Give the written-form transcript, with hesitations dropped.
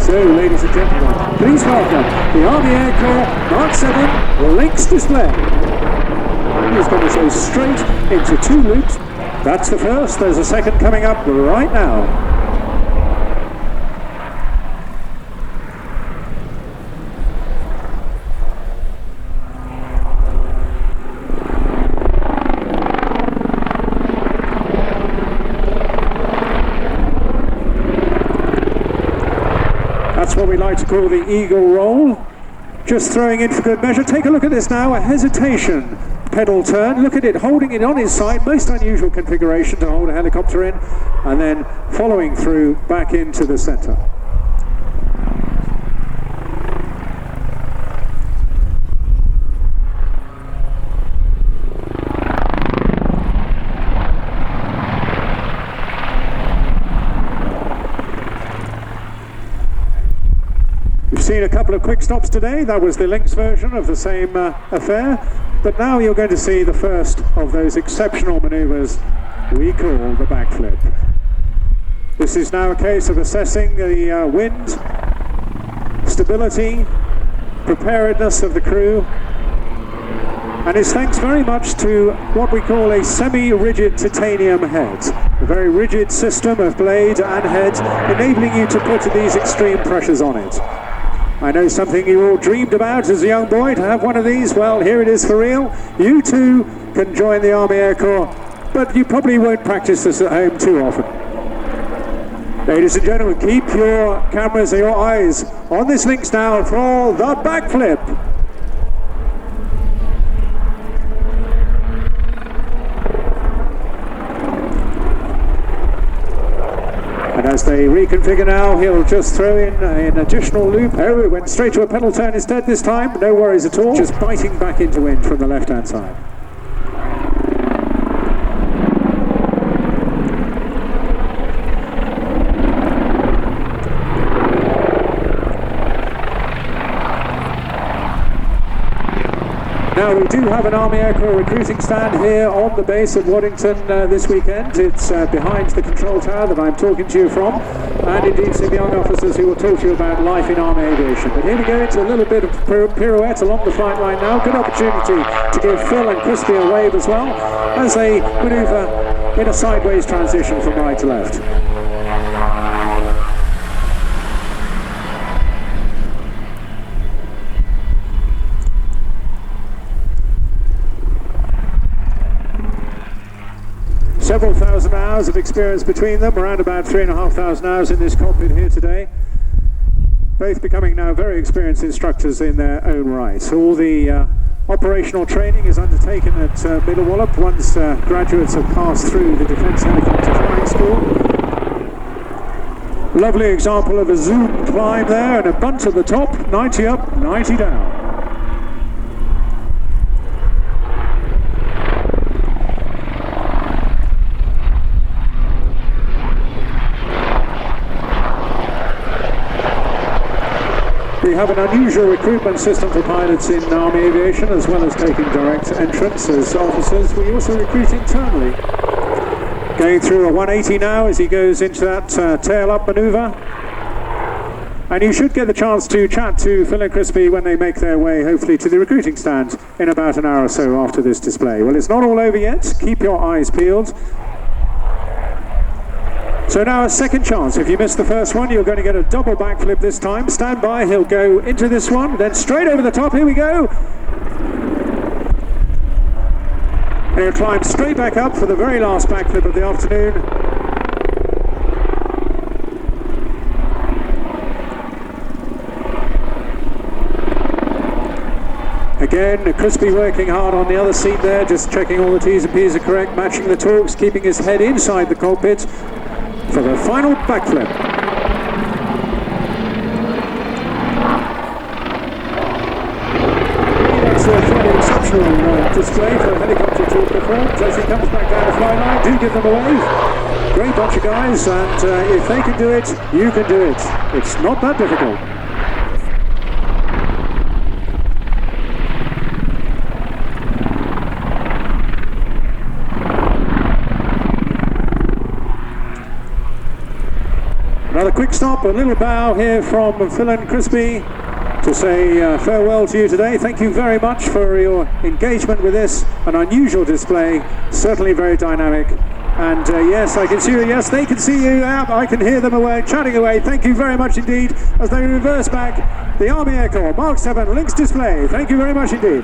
So, ladies and gentlemen, please welcome the Army Air Corps Mark 7 Lynx display. He's going to go straight into 2 loops. That's the first. There's a second coming up right now. That's what we like to call the eagle roll. Just throwing in for good measure. Take a look at this now, a hesitation pedal turn. Look at it, holding it on his side, most unusual configuration to hold a helicopter in, and then following through back into the center. We've seen a couple of quick stops today. That was the Lynx version of the same affair. But now you're going to see the first of those exceptional maneuvers we call the backflip. This is now a case of assessing the wind, stability, preparedness of the crew. And it's thanks very much to what we call a semi-rigid titanium head. A very rigid system of blade and head, enabling you to put these extreme pressures on it. I know something you all dreamed about as a young boy, to have one of these. Well, here it is for real. You too can join the Army Air Corps, but you probably won't practice this at home too often. Ladies and gentlemen, keep your cameras and your eyes on this Lynx now for the backflip. And as they reconfigure now, he'll just throw in an additional loop. Oh, it went straight to a pedal turn instead this time. No worries at all. Just biting back into wind from the left-hand side. Now we do have an Army Air Corps recruiting stand here on the base at Waddington this weekend. It's behind the control tower that I'm talking to you from, and indeed some young officers who will talk to you about life in Army aviation. But here we go into a little bit of pirouette along the flight line now. Good opportunity to give Phil and Crispy a wave as well as they manoeuvre in a sideways transition from right to left. Several thousand hours of experience between them, around about 3,500 hours in this cockpit here today. Both becoming now very experienced instructors in their own right. All the operational training is undertaken at Middlewallop once graduates have passed through the Defence Helicopter Flying School. Lovely example of a zoom climb there, and a bunt at the top, 90 up, 90 down. We have an unusual recruitment system for pilots in Army aviation, as well as taking direct entrance as officers. We also recruit internally. Going through a 180 now as he goes into that tail-up manoeuvre. And you should get the chance to chat to Phil and Crispy when they make their way, hopefully, to the recruiting stand in about an hour or so after this display. Well, it's not all over yet. Keep your eyes peeled. So now a second chance. If you missed the first one, you're going to get a double backflip this time. Stand by, he'll go into this one, then straight over the top, here we go. And he'll climb straight back up for the very last backflip of the afternoon. Again, Crispy working hard on the other seat there, just checking all the T's and P's are correct, matching the torques, keeping his head inside the cockpit for the final backflip. That's a fairly exceptional display for a helicopter to perform. As he comes back down the fly line, do give them a wave. Great bunch of guys, and if they can do it, you can do it. It's not that difficult. Another quick stop, a little bow here from Phil and Crispy to say farewell to you today. Thank you very much for your engagement with this, an unusual display, certainly very dynamic. And yes, I can see you, yes, they can see you, I can hear them away, chatting away. Thank you very much indeed as they reverse back the Army Air Corps Mark 7 Lynx display. Thank you very much indeed.